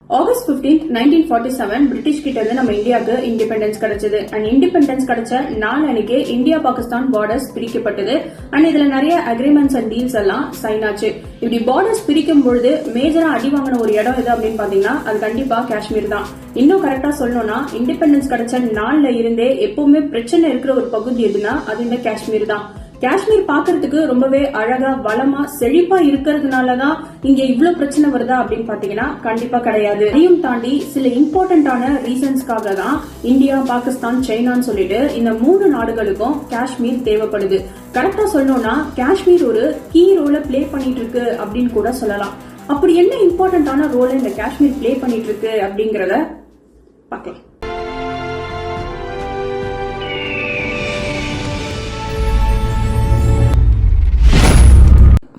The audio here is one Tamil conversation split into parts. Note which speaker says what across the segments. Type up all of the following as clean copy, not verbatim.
Speaker 1: ஆகஸ்ட் 15, 1947 பிரிட்டிஷ் கிட்ட இருந்து நம்ம இந்தியாவுக்கு இண்டிபெண்டன்ஸ் கிடைச்சது. அண்ட் இண்டிபெண்டன்ஸ் கிடைச்ச நாளன்னைக்கு இந்தியா பாகிஸ்தான் பார்டர்ஸ் பிரிக்கப்பட்டது. அண்ட் இதுல நிறைய அக்ரிமெண்ட்ஸ் அண்ட் டீல்ஸ் எல்லாம் சைன் ஆச்சு. இப்படி பார்டர்ஸ் பிரிக்கும் பொழுது மேஜரா அடி வாங்கின ஒரு இடம் எது அப்படின்னு பாத்தீங்கன்னா அது கண்டிப்பா காஷ்மீர் தான். இன்னும் கரெக்டா சொல்லணும்னா இண்டிபெண்டன்ஸ் கிடைச்ச நாள்ல இருந்தே எப்பவுமே பிரச்சனை இருக்கிற ஒரு பகுதி எதுனா அது இந்த காஷ்மீர் தான். காஷ்மீர் பாக்குறதுக்கு ரொம்பவே அழகா வளமா செழிப்பா இருக்கிறதுனாலதான் இங்க இவ்வளவு பிரச்சனை வருதா அப்படின்னு பாத்தீங்கன்னா கண்டிப்பா கிடையாது. அதையும் தாண்டி சில இம்பார்ட்டன்டான ரீசன்ஸ்க்காக தான் இந்தியா, பாகிஸ்தான், சைனான்னு சொல்லிட்டு இந்த 3 நாடுகளுக்கும் காஷ்மீர் தேவைப்படுது. கரெக்டா சொல்லணும்னா காஷ்மீர் ஒரு கீ ரோல பிளே பண்ணிட்டு இருக்கு அப்படின்னு கூட சொல்லலாம். அப்படி என்ன இம்பார்ட்டன்டான ரோல இந்த காஷ்மீர் பிளே பண்ணிட்டு இருக்கு அப்படிங்கறத பார்க்கலாம்.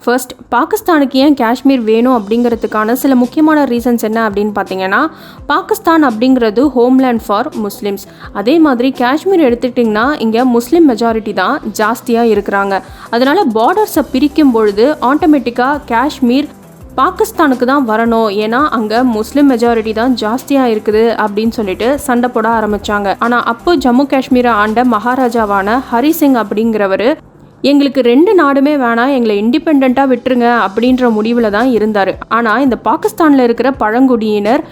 Speaker 2: ஃபர்ஸ்ட், பாகிஸ்தானுக்கு ஏன் காஷ்மீர் வேணும் அப்படிங்கிறதுக்கான சில முக்கியமான ரீசன்ஸ் என்ன அப்படின்னு பார்த்தீங்கன்னா, பாகிஸ்தான் அப்படிங்கிறது ஹோம்லேண்ட் ஃபார் முஸ்லிம்ஸ். அதே மாதிரி காஷ்மீர் எடுத்துக்கிட்டிங்கன்னா இங்கே முஸ்லீம் மெஜாரிட்டி தான் ஜாஸ்தியாக இருக்கிறாங்க. அதனால் பார்டர்ஸை பிரிக்கும் பொழுது ஆட்டோமேட்டிக்காக காஷ்மீர் பாகிஸ்தானுக்கு தான் வரணும், ஏன்னா அங்கே முஸ்லீம் மெஜாரிட்டி தான் ஜாஸ்தியாக இருக்குது அப்படின்னு சொல்லிட்டு சண்டை போட ஆரம்பித்தாங்க. ஆனால் அப்போ ஜம்மு காஷ்மீரை ஆண்ட மகாராஜாவான ஹரி சிங் அப்படிங்கிறவர் எங்களுக்கு 2 நாடுமே வேணாம், எங்களை இண்டிபெண்ட்டாக விட்டுருங்க அப்படின்ற முடிவில் தான் இருந்தார். ஆனால் இந்த பாகிஸ்தானில் இருக்கிற பழங்குடியினர்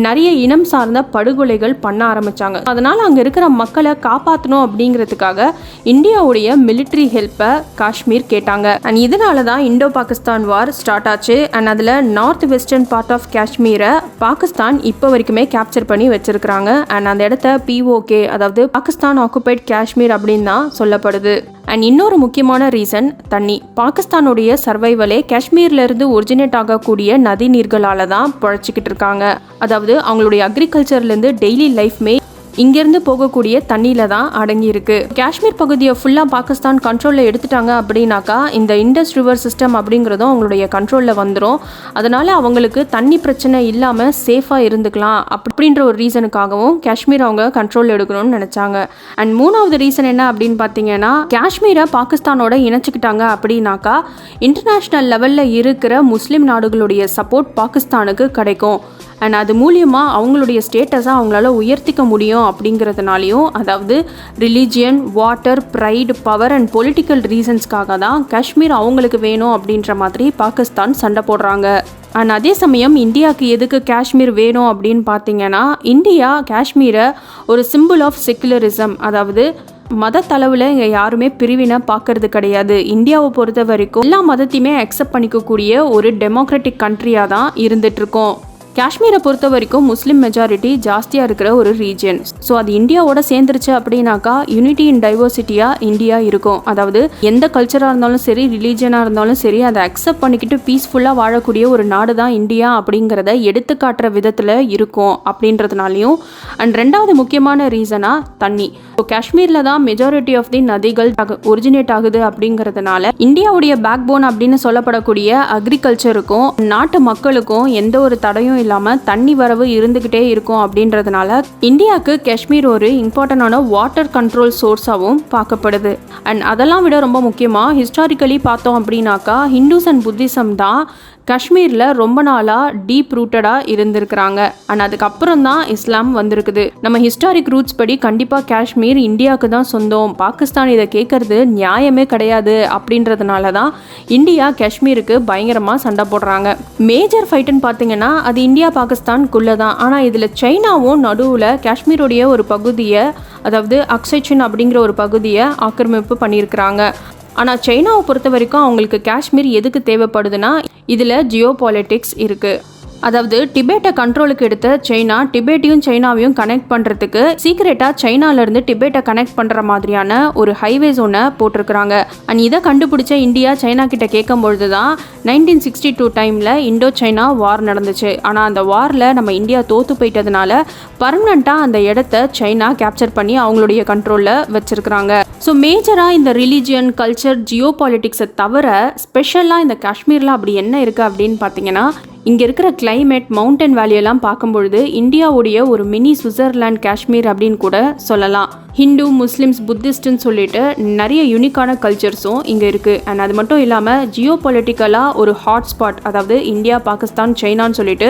Speaker 2: நிறைய இனம் சார்ந்த படுகொலைகள் பண்ண ஆரம்பித்தாங்க. அதனால் அங்கே இருக்கிற மக்களை காப்பாற்றணும் அப்படிங்கிறதுக்காக இந்தியாவுடைய மிலிட்ரி ஹெல்ப்பை காஷ்மீர் கேட்டாங்க. அண்ட் இதனால தான் இண்டோ பாகிஸ்தான் வார் ஸ்டார்ட் ஆச்சு. அண்ட் அதில் நார்த் வெஸ்டர்ன் பார்ட் ஆஃப் காஷ்மீரை பாகிஸ்தான் இப்போ வரைக்குமே கேப்சர் பண்ணி வச்சிருக்கிறாங்க. அண்ட் அந்த இடத்த POK, அதாவது பாகிஸ்தான் ஆக்குபைட் காஷ்மீர் அப்படின்னு தான் சொல்லப்படுது. அண்ட் இன்னொரு முக்கியமான ரீசன் தண்ணி. பாகிஸ்தானுடைய சர்வைவலே காஷ்மீர்லேருந்து ஒரிஜினேட் ஆகக்கூடிய நதி நீர்களால் தான் பழச்சிக்கிட்டு இருக்காங்க. அதாவது அவங்களுடைய அக்ரிகல்ச்சர்லேருந்து டெய்லி லைஃப்மே இங்கேருந்து போகக்கூடிய தண்ணியில் தான் அடங்கியிருக்கு. காஷ்மீர் பகுதியை ஃபுல்லாக பாகிஸ்தான் கண்ட்ரோலில் எடுத்துட்டாங்க அப்படின்னாக்கா இந்த இண்டஸ் ரிவர் சிஸ்டம் அப்படிங்கிறதும் அவங்களுடைய கண்ட்ரோலில் வந்துடும். அதனால் அவங்களுக்கு தண்ணி பிரச்சனை இல்லாமல் சேஃபாக இருந்துக்கலாம் அப்படின்ற ஒரு ரீசனுக்காகவும் காஷ்மீர் அவங்க கண்ட்ரோல் எடுக்கணும்னு நினச்சாங்க. அண்ட் 3வது ரீசன் என்ன அப்படின்னு பார்த்தீங்கன்னா, காஷ்மீரை பாகிஸ்தானோட இணைச்சிக்கிட்டாங்க அப்படின்னாக்கா இன்டர்நேஷ்னல் லெவலில் இருக்கிற முஸ்லீம் நாடுகளுடைய சப்போர்ட் பாகிஸ்தானுக்கு கிடைக்கும். அண்ட் அது மூலியமாக அவங்களுடைய ஸ்டேட்டஸை அவங்களால உயர்த்திக்க முடியும் அப்படிங்கிறதுனாலையும், அதாவது religion, water, pride, power and political ரீசன்ஸ்க்காக தான் காஷ்மீர் அவங்களுக்கு வேணும் அப்படின்ற மாதிரி பாகிஸ்தான் சண்டை போடுறாங்க. அண்ட் அதே சமயம் இந்தியாவுக்கு எதுக்கு காஷ்மீர் வேணும் அப்படின்னு பார்த்தீங்கன்னா, இந்தியா காஷ்மீரை ஒரு சிம்பிள் ஆஃப் செக்குலரிசம், அதாவது மத தளவில் இங்கே யாருமே பிரிவினை பார்க்கறது கிடையாது. இந்தியாவை பொறுத்த வரைக்கும் எல்லா மதத்தையுமே அக்செப்ட் பண்ணிக்கக்கூடிய ஒரு டெமோக்ராட்டிக் கண்ட்ரியாக தான் இருந்துகிட்ருக்கோம். காஷ்மீரை பொறுத்த வரைக்கும் முஸ்லீம் மெஜாரிட்டி ஜாஸ்தியாக இருக்கிற ஒரு ரீஜன். ஸோ அது இந்தியாவோட சேர்ந்துருச்சு அப்படின்னாக்கா யூனிட்டி இன் டைவர்சிட்டியாக இந்தியா இருக்கும். அதாவது எந்த கல்ச்சராக இருந்தாலும் சரி, ரிலீஜனாக இருந்தாலும் சரி, அதை அக்செப்ட் பண்ணிக்கிட்டு பீஸ்ஃபுல்லாக வாழக்கூடிய ஒரு நாடு தான் இந்தியா அப்படிங்கிறத எடுத்துக்காட்டுற விதத்தில் இருக்கும் அப்படின்றதுனாலையும். அண்ட் 2வது முக்கியமான ரீசனாக தண்ணி. ஸோ காஷ்மீரில் தான் மெஜாரிட்டி ஆஃப் தி நதிகள் ஒரிஜினேட் ஆகுது அப்படிங்கிறதுனால இந்தியாவுடைய பேக் போன் அப்படின்னு சொல்லப்படக்கூடிய அக்ரிகல்ச்சருக்கும் நாட்டு மக்களுக்கும் எந்த ஒரு தடையும் இல்லாமல் தண்ணி வரவு இருந்துகிட்டே இருக்கும் அப்படின்றதுனால இந்தியாவுக்கு காஷ்மீர் ஒரு இம்பார்ட்டன்டான வாட்டர் கண்ட்ரோல் சோர்ஸாகவும் பார்க்கப்படுது. அண்ட் அதெல்லாம் விட ரொம்ப முக்கியமாக ஹிஸ்டாரிக்கலி பார்த்தோம் அப்படின்னாக்கா ஹிந்துஸ் அண்ட் புத்திசம் தான் காஷ்மீரில் ரொம்ப நாளாக டீப் ரூட்டடாக இருந்திருக்கிறாங்க. அண்ட் அதுக்கப்புறம் தான் இஸ்லாம் வந்திருக்குது. நம்ம ஹிஸ்டாரிக் ரூட்ஸ் படி கண்டிப்பாக காஷ்மீர் இந்தியாவுக்கு தான் சொந்தம், பாகிஸ்தான் இதை கேட்கறது நியாயமே கிடையாது அப்படின்றதுனால தான் இந்தியா காஷ்மீருக்கு பயங்கரமாக சண்டை போடுறாங்க. மேஜர் ஃபைட்டுன்னு பார்த்தீங்கன்னா அது இந்தியா பாகிஸ்தானுக்குள்ளே தான். ஆனால் இதில் சைனாவும் நடுவில் காஷ்மீருடைய ஒரு பகுதியை, அதாவது அக்ஸைச்சின் அப்படிங்கிற ஒரு பகுதியை ஆக்கிரமிப்பு பண்ணியிருக்கிறாங்க. ஆனால் சைனாவை பொறுத்த வரைக்கும் அவங்களுக்கு காஷ்மீர் எதுக்கு தேவைப்படுதுன்னா இதில் ஜியோ பாலிட்டிக்ஸ் இருக்குது. அதாவது டிபேட்டை கண்ட்ரோலுக்கு எடுத்த சைனா டிபேட்டையும் சைனாவையும் கனெக்ட் பண்ணுறதுக்கு சீக்ரெட்டாக சைனாலேருந்து டிபேட்டை கனெக்ட் பண்ணுற மாதிரியான ஒரு ஹைவேஸ் ஒன்று போட்டிருக்கிறாங்க. அண்ட் இதை கண்டுபிடிச்ச இந்தியா சைனா கிட்ட கேட்கும் பொழுது தான் 1962 டைமில் இண்டோ சைனா வார் நடந்துச்சு. ஆனால் அந்த வாரில் நம்ம இந்தியா தோற்று போயிட்டதுனால பர்மனண்ட்டாக அந்த இடத்த சைனா கேப்சர் பண்ணி அவங்களுடைய கண்ட்ரோலில் வச்சுருக்கிறாங்க. ஸோ மேஜராக இந்த ரிலீஜியன், கல்ச்சர், ஜியோ பாலிட்டிக்ஸை தவிர ஸ்பெஷலாக இந்த காஷ்மீரில் அப்படி என்ன இருக்குது அப்படின்னு பார்த்தீங்கன்னா, இங்கே இருக்கிற கிளைமேட், மவுண்டன் வேலியெல்லாம் பார்க்கும்பொழுது இந்தியாவுடைய ஒரு மினி சுவிட்சர்லாண்ட் காஷ்மீர் அப்படின்னு கூட சொல்லலாம். ஹிந்து, முஸ்லிம்ஸ், புத்திஸ்ட்னு சொல்லிட்டு நிறைய யூனிக்கான கல்ச்சர்ஸும் இங்கே இருக்குது. அண்ட் அது மட்டும் இல்லாமல் ஜியோ பொலிட்டிக்கலாக ஒரு ஹாட்ஸ்பாட், அதாவது இந்தியா, பாகிஸ்தான், சைனான்னு சொல்லிட்டு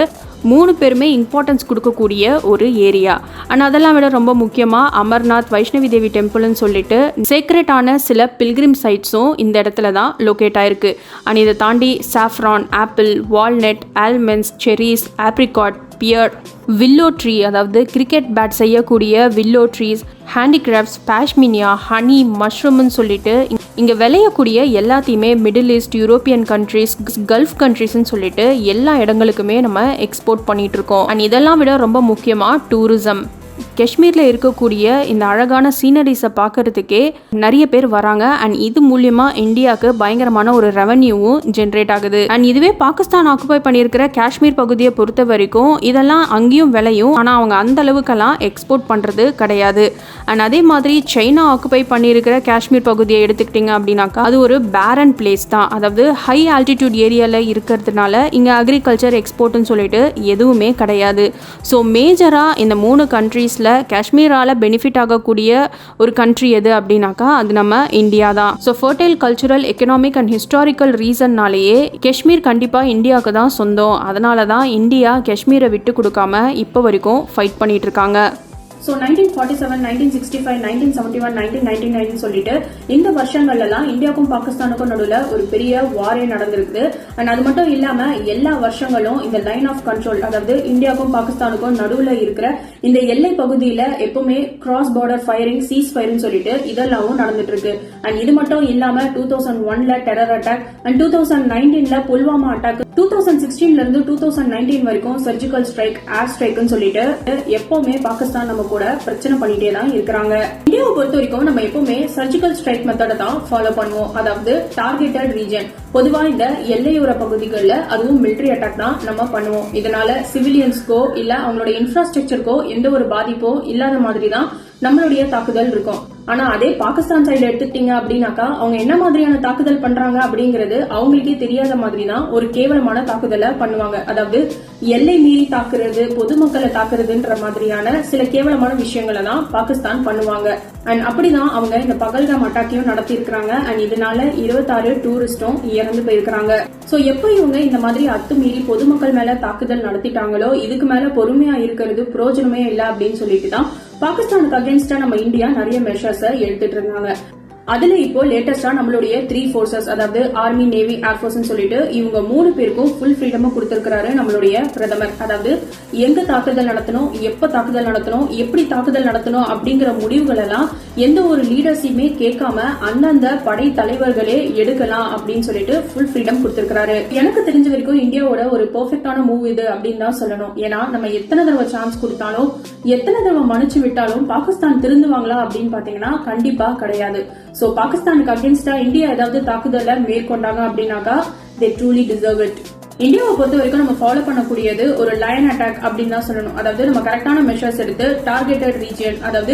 Speaker 2: 3 பேருமே இம்பார்ட்டன்ஸ் கொடுக்கக்கூடிய ஒரு ஏரியா. அண்ட் அதெல்லாம் விட ரொம்ப முக்கியமாக அமர்நாத், வைஷ்ணவி தேவி டெம்பிள்னு சொல்லிட்டு சேக்ரெட்டான சில பில்கிரிம் சைட்ஸும் இந்த இடத்துல தான் லொக்கேட் ஆயிருக்கு. அண்ட் இதை தாண்டி saffron, apple, walnut, almonds, cherries, apricot, pear, willow tree, அதாவது கிரிக்கெட் பேட் செய்யக்கூடிய willow trees, handicrafts, pashmina, honey, மஷ்ரூம்னு சொல்லிட்டு இங்கே விளையக்கூடிய எல்லாத்தையுமே middle east, European countries, gulf கண்ட்ரீஸ்ன்னு சொல்லிட்டு எல்லா இடங்களுக்குமே நம்ம எக்ஸ்போர்ட் பண்ணிட்டு இருக்கோம். அண்ட் இதெல்லாம் விட ரொம்ப முக்கியமாக டூரிசம். காஷ்மீரில் இருக்கக்கூடிய இந்த அழகான சீனரிஸை பார்க்கறதுக்கே நிறைய பேர் வராங்க. அண்ட் இது மூலியமாக இந்தியாவுக்கு பயங்கரமான ஒரு ரெவன்யூவும் ஜென்ரேட் ஆகுது. அண்ட் இதுவே பாகிஸ்தான் ஆக்குபை பண்ணியிருக்கிற காஷ்மீர் பகுதியை பொறுத்த வரைக்கும் இதெல்லாம் அங்கேயும் விளையும், ஆனால் அவங்க அந்த அளவுக்கெல்லாம் எக்ஸ்போர்ட் பண்ணுறது கிடையாது. அண்ட் அதே மாதிரி சைனா ஆக்குபை பண்ணியிருக்கிற காஷ்மீர் பகுதியை எடுத்துக்கிட்டிங்க அப்படின்னாக்கா அது ஒரு பேரன் பிளேஸ் தான். அதாவது ஹை ஆல்டிடியூட் ஏரியாவில் இருக்கிறதுனால இங்கே அக்ரிகல்ச்சர் எக்ஸ்போர்ட்னு சொல்லிட்டு எதுவுமே கிடையாது. ஸோ மேஜராக இந்த 3 கண்ட்ரீஸில் காஷ்மீரால் பெனிஃபிட் ஆகக்கூடிய ஒரு கண்ட்ரி எது அப்படின்னாக்கா அது நம்ம இந்தியா தான். So fertile cultural, economic and historical ரீசன்னாலேயே காஷ்மீர் கண்டிப்பாக இந்தியாவுக்கு தான் சொந்தம். அதனால தான் இந்தியா காஷ்மீரை விட்டு கொடுக்காம இப்போ வரைக்கும் ஃபைட் பண்ணிட்டு இருக்காங்க.
Speaker 1: ஸோ 1947, 1965, 1971, 1999 சொல்லிட்டு இந்த வருஷங்கள்லாம் இந்தியாவுக்கும் பாகிஸ்தானுக்கும் நடுவில் ஒரு பெரிய வாரே நடந்திருக்கு. அண்ட் அது மட்டும் இல்லாம எல்லா வருஷங்களும் இந்த லைன் ஆஃப் கண்ட்ரோல், அதாவது இந்தியாவுக்கும் பாகிஸ்தானுக்கும் நடுவில் இருக்கிற இந்த எல்லை பகுதியில எப்பவுமே கிராஸ் பார்டர் ஃபயரிங், சீஸ் ஃபயர்னு சொல்லிட்டு இதெல்லாம் நடந்துட்டு இருக்கு. அண்ட் இது மட்டும் இல்லாம 2001ல டெரர் அட்டாக் அண்ட் 2019ல புல்வாமா அட்டாக், 2016ல இருந்து 2019 வரைக்கும் சர்ஜிக்கல் ஸ்ட்ரைக், ஏர் ஸ்ட்ரைக்னு சொல்லிட்டு எப்பவுமே பாகிஸ்தான் நம்ம கூட பிரச்சனை பண்ணிட்டே தான் இருக்கிறாங்க. இந்தியாவை பொறுத்த வரைக்கும் நம்ம எப்பவுமே சர்ஜிக்கல் ஸ்ட்ரைக் மெத்தட தான் ஃபாலோ பண்ணுவோம். அதாவது டார்கெட்டட் ரீஜன், பொதுவா இந்த எல்லையோர பகுதிகளில் அதுவும் மிலிட்டரி அட்டாக் தான் நம்ம பண்ணுவோம். இதனால சிவிலியன்ஸ்க்கோ இல்ல அவங்களோட இன்ஃப்ராஸ்ட்ரக்சருக்கோ எந்த ஒரு பாதிப்போ இல்லாத மாதிரி தான் நம்மளுடைய தாக்குதல் இருக்கும். ஆனா அதே பாகிஸ்தான் சைடுல எடுத்துட்டீங்க அப்படின்னாக்கா அவங்க என்ன மாதிரியான தாக்குதல் பண்றாங்க அப்படிங்கிறது அவங்களுக்கே தெரியாத மாதிரி தான் ஒரு கேவலமான தாக்குதலை பண்ணுவாங்க. அதாவது எல்லை மீறி தாக்குறது, பொதுமக்களை தாக்குறதுன்ற மாதிரியான சில கேவலமான விஷயங்களை தான் பாகிஸ்தான் பண்ணுவாங்க. அண்ட் அப்படிதான் அவங்க இந்த பகல்காம் அட்டாக்கையும் நடத்தி இருக்கிறாங்க. அண்ட் இதனால 26 டூரிஸ்டும் இறந்து போயிருக்காங்க. சோ எப்ப இவங்க இந்த மாதிரி அத்துமீறி பொதுமக்கள் மேல தாக்குதல் நடத்திட்டாங்களோ இதுக்கு மேல பொறுமையா இருக்கிறது பிரயோஜனமே இல்லை அப்படின்னு சொல்லிட்டு தான் பாகிஸ்தானுக்கு அகேன்ஸ்டா நம்ம இந்தியா நிறைய மெஷர்ஸை எடுத்துட்டு இருந்தாங்க. அதுல இப்போ லேட்டஸ்டா நம்மளுடைய 3 ஃபோர்சஸ், அதாவது ஆர்மி, நேவி, ஏர்ஃபோர்ஸ் சொல்லிட்டு இவங்க 3 பேருக்கும் ஃபுல் ஃப்ரீடம் கொடுத்திருக்கிறாரு நம்மளுடைய பிரதமர். அதாவது எங்க தாக்குதல் நடத்தணும், எப்ப தாக்குதல் நடத்தணும், எப்படி தாக்குதல் நடத்தணும் அப்படிங்கிற முடிவுகள் எல்லாம் எந்த ஒரு லீடர்ஸையுமே கேட்காம அந்தந்த படை தலைவர்களே எடுக்கலாம் அப்படின்னு சொல்லிட்டு ஃபுல் ஃப்ரீடம் கொடுத்திருக்காரு. எனக்கு தெரிஞ்ச வரைக்கும் இந்தியாவோட ஒரு பெர்ஃபெக்டான மூவ் இது அப்படின்னு தான் சொல்லணும். ஏன்னா நம்ம எத்தனை தடவை சான்ஸ் கொடுத்தாலும், எத்தனை தடவை மன்னிச்சு விட்டாலும் பாகிஸ்தான் திருந்துவாங்களா அப்படின்னு பாத்தீங்கன்னா கண்டிப்பா கிடையாது. சோ பாகிஸ்தானுக்கு அகேன்ஸ்டா இந்தியா ஏதாவது தாக்குதலை மேற்கொண்டாங்க அப்படின்னாக்கா they truly deserve it. இந்தியாவை பொறுத்த வரைக்கும் நம்ம ஃபாலோ பண்ணக்கூடியது ஒரு லைன் அட்டாக் அப்படின்னு தான் சொல்லணும். அதாவது நம்ம கரெக்டான மெஷர்ஸ் எடுத்து டார்கெட்டட் ரீஜன், அதாவது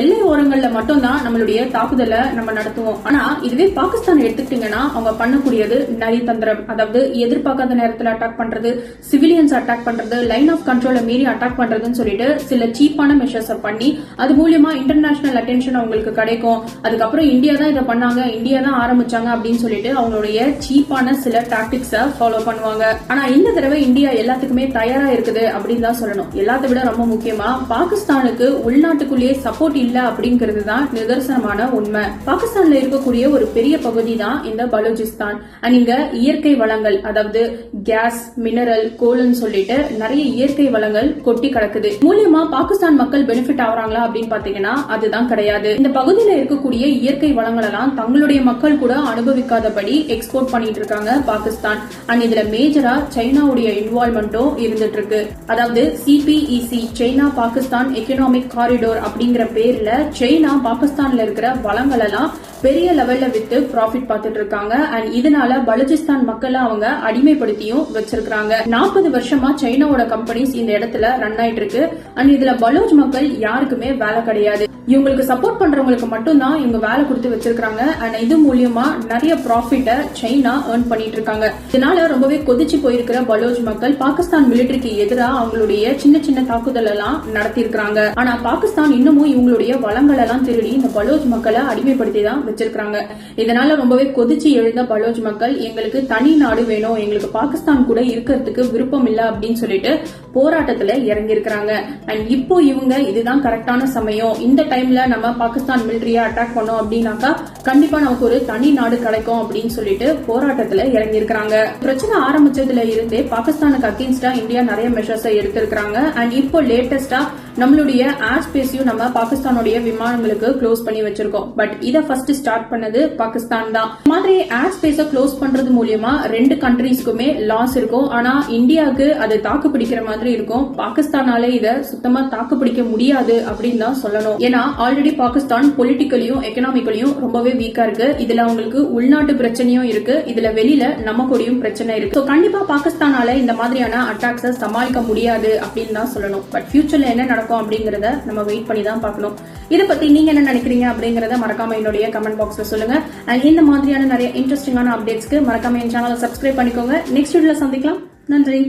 Speaker 1: எல்லை ஓரங்கள்ல மட்டும் தான் நம்மளுடைய தாக்குதலை நம்ம நடத்துவோம். ஆனா இதுவே பாகிஸ்தான் எடுத்துக்கிட்டீங்கன்னா அவங்க பண்ணக்கூடியது நரிதந்திரம், அதாவது எதிர்பார்க்காத நேரத்துல அட்டாக் பண்றது, சிவிலியன்ஸ் அட்டாக் பண்றது, லைன் ஆஃப் கண்ட்ரோலை மீறி அட்டாக் பண்றதுன்னு சொல்லிட்டு சில சீப்பான மெஷர்ஸை பண்ணி அது மூலியமா இன்டர்நேஷனல் அட்டென்ஷன் அவங்களுக்கு கிடைக்கும். அதுக்கப்புறம் இந்தியா தான் இதை பண்ணாங்க, இந்தியா தான் ஆரம்பிச்சாங்க அப்படின்னு சொல்லிட்டு அவங்களுடைய சீப்பான சில டாக்டிக்ஸை ஃபாலோ பண்ணுவாங்க. ஆனா இந்த தடவை இந்தியா எல்லாத்துக்குமே தயாரா இருக்குது அப்படின்னு தான் சொல்லணும். எல்லாத்தை விட ரொம்ப முக்கியமா பாகிஸ்தானுக்கு உள்நாட்டுக்குள்ளேயே சப்போர்ட் இல்ல அப்படிங்கிறது தான் நிதர்சனமான உண்மை. பாகிஸ்தான்ல இருக்கக்கூடிய ஒரு பெரிய பகுதி தான் இந்த பலூச்சிஸ்தான். அண்ட் இங்க இயற்கை வளங்கள், அதாவது கேஸ், மினரல், கோல்னு சொல்லிட்டு நிறைய இயற்கை வளங்கள் கொட்டி கிடக்குது. மூலியமா பாகிஸ்தான் மக்கள் பெனிஃபிட் ஆகுறாங்களா அப்படின்னு பாத்தீங்கன்னா அதுதான் கிடையாது. இந்த பகுதியில இருக்கக்கூடிய இயற்கை வளங்கள் எல்லாம் தங்களுடைய மக்கள் கூட அனுபவிக்காதபடி எக்ஸ்போர்ட் பண்ணிட்டு இருக்காங்க பாகிஸ்தான். அண்ட் இதுல மேஜரா சைனாவுடைய இன்வால்வ்மெண்ட்டும் இருந்துட்டு இருக்கு. அதாவது CBEC, China Pakistan economic corridor அப்படிங்கிற பேர்ல சைனா பாகிஸ்தான்ல இருக்கிற வளங்கள் எல்லாம் பெரிய லெவல்ல வித்து ப்ராஃபிட் பார்த்துட்டு இருக்காங்க. அண்ட் இதனால பலூச்சிஸ்தான் மக்களை அவங்க அடிமைப்படுத்தியும் வச்சிருக்காங்க. 40 வருஷமா சைனாவோட கம்பெனிஸ் இந்த இடத்துல ரன் ஆயிட்டு இருக்கு. அண்ட் இதுல பலூச் மக்கள் யாருக்குமே வேலை கிடையாது. இவங்களுக்கு சப்போர்ட் பண்றவங்களுக்கு மட்டும் தான் இவங்க வேலை கொடுத்து வச்சிருக்காங்க. அண்ட் இது மூலியமா நிறைய ப்ராஃபிட்டை சைனா ஏர்ன் பண்ணிட்டு இருக்காங்க. இதனால ரொம்பவே கொதிச்சு போயிருக்கிற பலோச் மக்கள் பாகிஸ்தான் மிலிட்டரிக்கு எதிராக அவங்களுடைய சின்ன சின்ன தாக்குதல் எல்லாம் நடத்தி இருக்காங்க. ஆனா பாகிஸ்தான் இன்னமும் இவங்களுடைய வளங்கள் எல்லாம் திருடி இந்த பலோச் மக்களை அடிமைப்படுத்தி தான் வச்சிருக்காங்க. இதனால ரொம்பவே கொதிச்சு எழுந்த பலோச் மக்கள் எங்களுக்கு தனி நாடு வேணும், எங்களுக்கு பாகிஸ்தான் கூட இருக்கிறதுக்கு விருப்பம் இல்ல அப்படின்னு சொல்லிட்டு போராட்டத்துல இறங்கி இருக்கிறாங்க. அண்ட் இப்போ இவங்க இதுதான் கரெக்டான சமயம், இந்த டைம்ல நம்ம பாகிஸ்தான் மிலிட்டரிய அட்டாக் பண்ணோம் அப்படின்னாக்கா கண்டிப்பா நமக்கு ஒரு தனி நாடு கிடைக்கும் அப்படின்னு சொல்லிட்டு போராட்டத்துல இறங்கி இருக்கிறாங்க. பிரச்சனை ஆரம்பிச்சதுல இருந்தே பாகிஸ்தானுக்கு அகேன்ஸ்டா இந்தியா நிறைய மெஷர்ஸ் எடுத்திருக்காங்க. அண்ட் இப்போ லேட்டஸ்டா நம்மளுடைய ஏர் ஸ்பேஸையும் நம்ம பாகிஸ்தானுடைய விமானங்களுக்கு க்ளோஸ் பண்ணி வச்சிருக்கோம். பட் இதை ஃபர்ஸ்ட் ஸ்டார்ட் பண்ணது பாகிஸ்தான் தான். மாதிரி ஏர் ஸ்பேஸை க்ளோஸ் பண்றது மூலியமா ரெண்டு கண்ட்ரீஸ்க்குமே லாஸ் இருக்கும். ஆனா இந்தியாவுக்கு அது தாக்கு பிடிக்கிற மாதிரி இருக்கும். பாகிஸ்தானால இதை சுத்தமா தாக்கு பிடிக்க முடியாது அப்படின்னு தான் சொல்லணும். ஏன்னா ஆல்ரெடி பாகிஸ்தான் பொலிட்டிக்கலியும் எக்கனாமிக்கலியும் ரொம்பவே வீக்கா இருக்கு. இதுல அவங்களுக்கு உள்நாட்டு பிரச்சனையும் இருக்கு, இதுல வெளியில நம்ம கூடயும் பிரச்சனை இருக்கு. கண்டிப்பா பாகிஸ்தானால இந்த மாதிரியான அட்டாக்ஸை சமாளிக்க முடியாது அப்படின்னு தான் சொல்லணும். பட் ஃபியூச்சர்ல என்ன நடக்கும் அப்படிங்கறத நம்ம வெயிட் பண்ணி தான் பார்க்கணும். இதை பத்தி நீங்க என்ன நினைக்கிறீங்க அப்படிங்கறத மறக்காம என்னுடைய கமெண்ட் பாக்ஸ்ல சொல்லுங்க. அண்ட் இந்த மாதிரியான நிறைய இன்ட்ரெஸ்டிங்கான அப்டேட்ஸ்க்கு மறக்காம என் சேனலை சப்ஸ்கிரைப் பண்ணிக்கோங்க. நெக்ஸ்ட் வீடியோல சந்திக்கலாம். நன்றி.